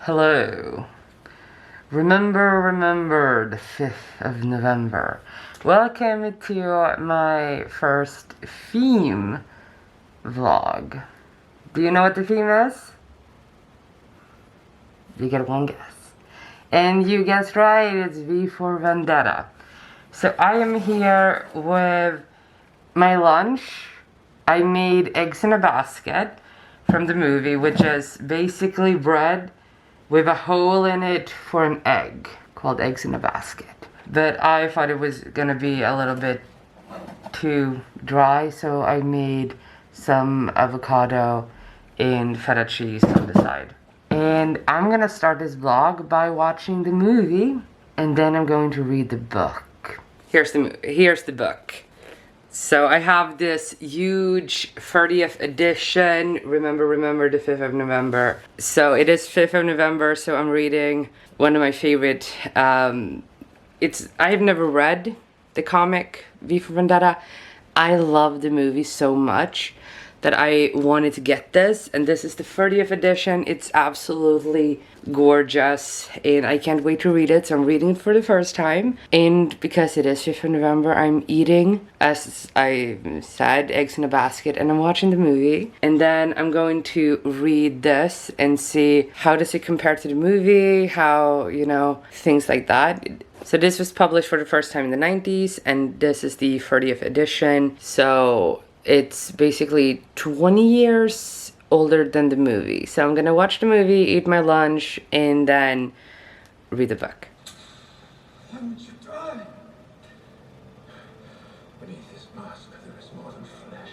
Hello. Remember the 5th of November. Welcome to my first theme vlog. Do you know what the theme is? You get one guess. And you guessed right, it's V for Vendetta. So I am here with my lunch. I made eggs in a basket from the movie, which is basically bread with a hole in it for an egg, called eggs in a basket. But I thought it was gonna be a little bit too dry, so I made some avocado and feta cheese on the side. And I'm gonna start this vlog by watching the movie, and then I'm going to read the book. Here's the book. So I have this huge 30th edition, remember the 5th of November. So it is 5th of November, so I'm reading one of my favorite, I have never read the comic V for Vendetta. I love the movie so much that I wanted to get this, and this is the 30th edition. It's absolutely gorgeous, and I can't wait to read it, so I'm reading it for the first time. And because it is 5th of November, I'm eating, as I said, eggs in a basket, and I'm watching the movie. And then I'm going to read this and see how does it compare to the movie, how, you know, things like that. So this was published for the first time in the 90s, and this is the 30th edition. So it's basically 20 years older than the movie. So I'm gonna watch the movie, eat my lunch, and then read the book. Why would you die? Beneath this mask there is more than flesh.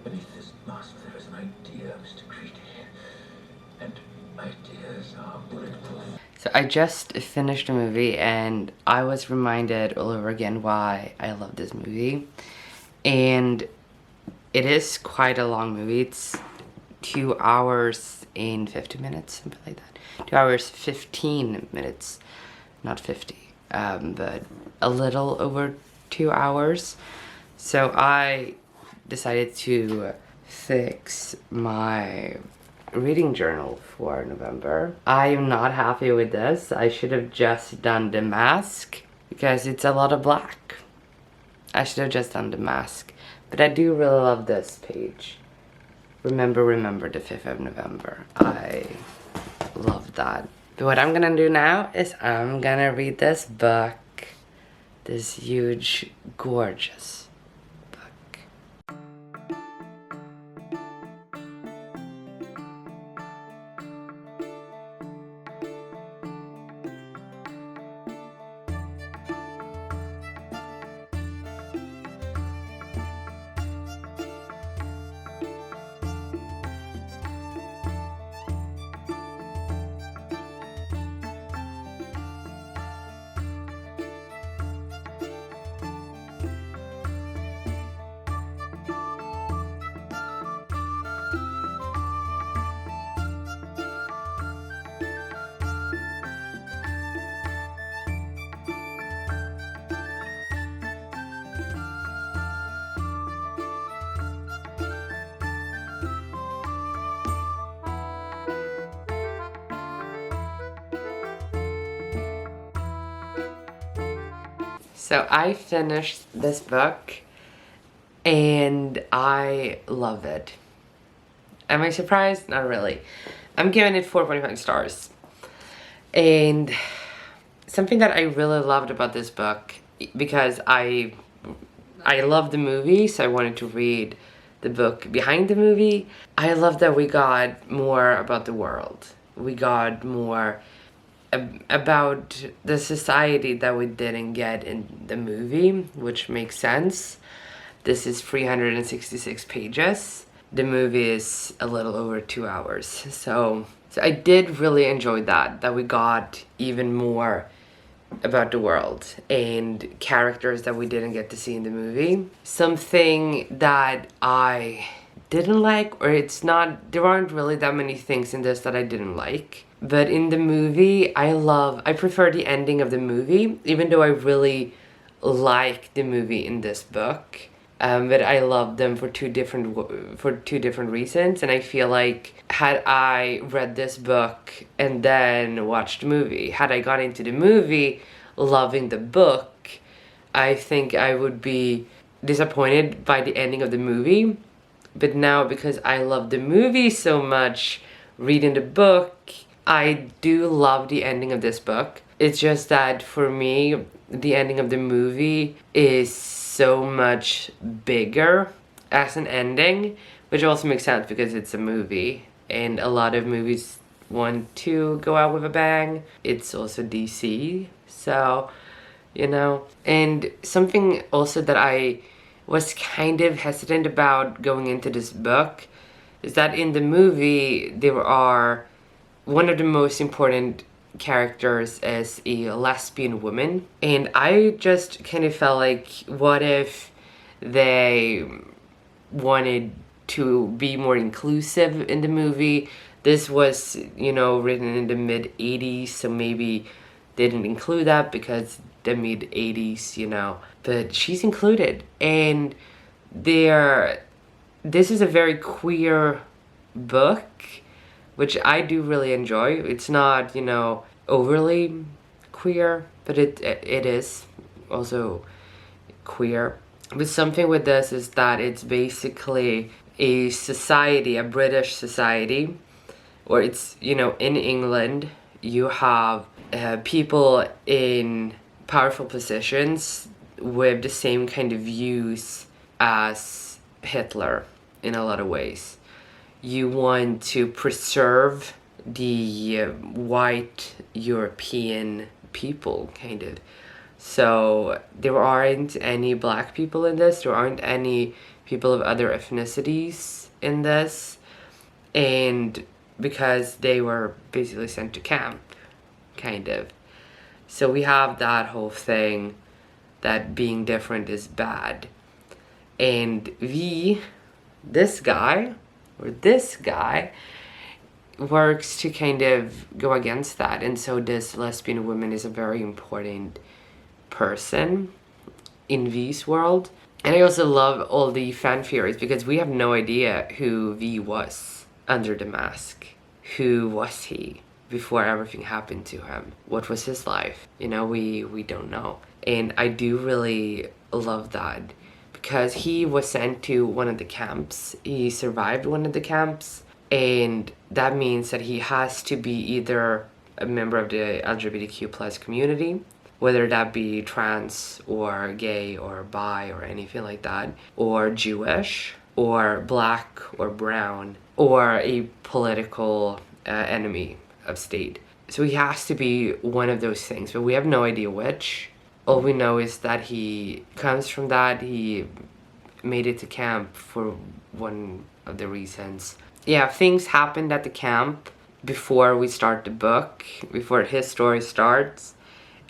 Beneath this mask there is an idea, Mr. Creedy. And ideas are bulletproof. So I just finished the movie, and I was reminded all over again why I love this movie. And it is quite a long movie. It's 2 hours and 50 minutes, something like that. 2 hours, 15 minutes, not 50, but a little over 2 hours. So I decided to fix my reading journal for November. I am not happy with this. I should have just done the mask because it's a lot of black. I should have just done the mask. But I do really love this page. Remember the 5th of November. I love that. But what I'm gonna do now is I'm gonna read this book. This huge, gorgeous book. So I finished this book and I love it. Am I surprised? Not really. I'm giving it 4.5 stars. And something that I really loved about this book, because I love the movie, so I wanted to read the book behind the movie. I love that we got more about the world. We got more about the society that we didn't get in the movie, which makes sense. This is 366 pages. The movie is a little over 2 hours. So I did really enjoy that we got even more about the world and characters that we didn't get to see in the movie. Something that I didn't like, or there aren't really that many things in this that I didn't like. But in the movie, I prefer the ending of the movie, even though I really like the movie in this book. but I love them for two different reasons. And I feel like had I read this book and then watched the movie, had I gone into the movie loving the book, I think I would be disappointed by the ending of the movie. But now, because I love the movie so much, reading the book, I do love the ending of this book. It's just that for me, the ending of the movie is so much bigger as an ending, which also makes sense because it's a movie and a lot of movies want to go out with a bang. It's also DC, so you know. And something also that I was kind of hesitant about going into this book is that in the movie there are one of the most important characters is a lesbian woman, and I just kind of felt like, what if they wanted to be more inclusive in the movie? This was, you know, written in the mid 80s, so maybe they didn't include that because the mid 80s, you know, but she's included. And this is a very queer book, which I do really enjoy. It's not, you know, overly queer, but it is also queer. But something with this is that it's basically a society, a British society, or it's, you know, in England, you have people in powerful positions with the same kind of views as Hitler in a lot of ways. You want to preserve the white European people, kind of. So there aren't any black people in this, there aren't any people of other ethnicities in this, and because they were basically sent to camp, kind of. So we have that whole thing that being different is bad. And this guy works to kind of go against that. And so this lesbian woman is a very important person in V's world. And I also love all the fan theories because we have no idea who V was under the mask. Who was he before everything happened to him? What was his life? You know, we don't know. And I do really love that because he was sent to one of the camps. He survived one of the camps, and that means that he has to be either a member of the LGBTQ plus community, whether that be trans or gay or bi or anything like that, or Jewish or black or brown, or a political enemy of state. So he has to be one of those things, but we have no idea which. All we know is that he comes from that. He made it to camp for one of the reasons. Yeah, things happened at the camp before we start the book, before his story starts,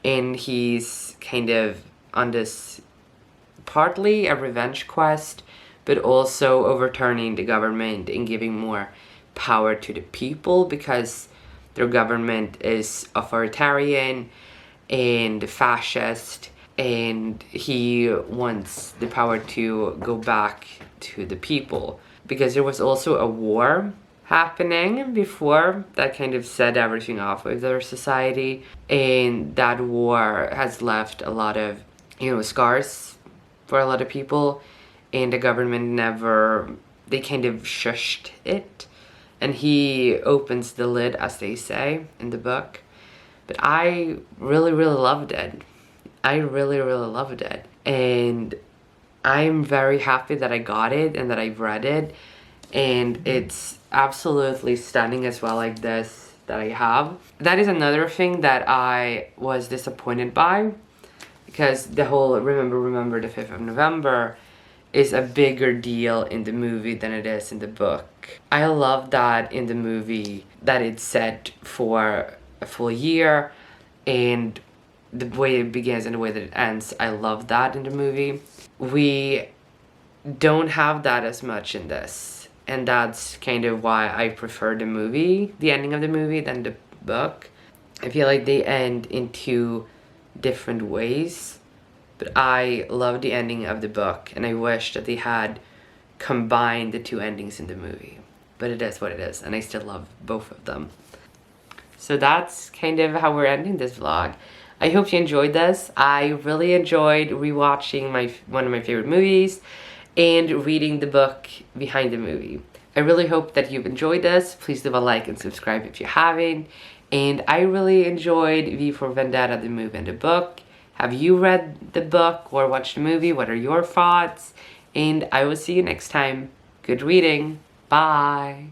and he's kind of on this partly a revenge quest, but also overturning the government and giving more power to the people because their government is authoritarian and fascist, and he wants the power to go back to the people because there was also a war happening before that kind of set everything off with their society, and that war has left a lot of, you know, scars for a lot of people, and the government they kind of shushed it, and he opens the lid, as they say in the book. But I really, really loved it. I really, really loved it. And I'm very happy that I got it and that I've read it. And it's absolutely stunning as well, like this that I have. That is another thing that I was disappointed by, because the whole remember the 5th of November is a bigger deal in the movie than it is in the book. I love that in the movie that it's set for a full year, and the way it begins and the way that it ends, I love that in the movie. We don't have that as much in this, and that's kind of why I prefer the ending of the movie, than the book. I feel like they end in two different ways, but I love the ending of the book, and I wish that they had combined the two endings in the movie. But it is what it is, and I still love both of them. So that's kind of how we're ending this vlog. I hope you enjoyed this. I really enjoyed rewatching one of my favorite movies and reading the book behind the movie. I really hope that you've enjoyed this. Please leave a like and subscribe if you haven't. And I really enjoyed V for Vendetta, the movie and the book. Have you read the book or watched the movie? What are your thoughts? And I will see you next time. Good reading. Bye.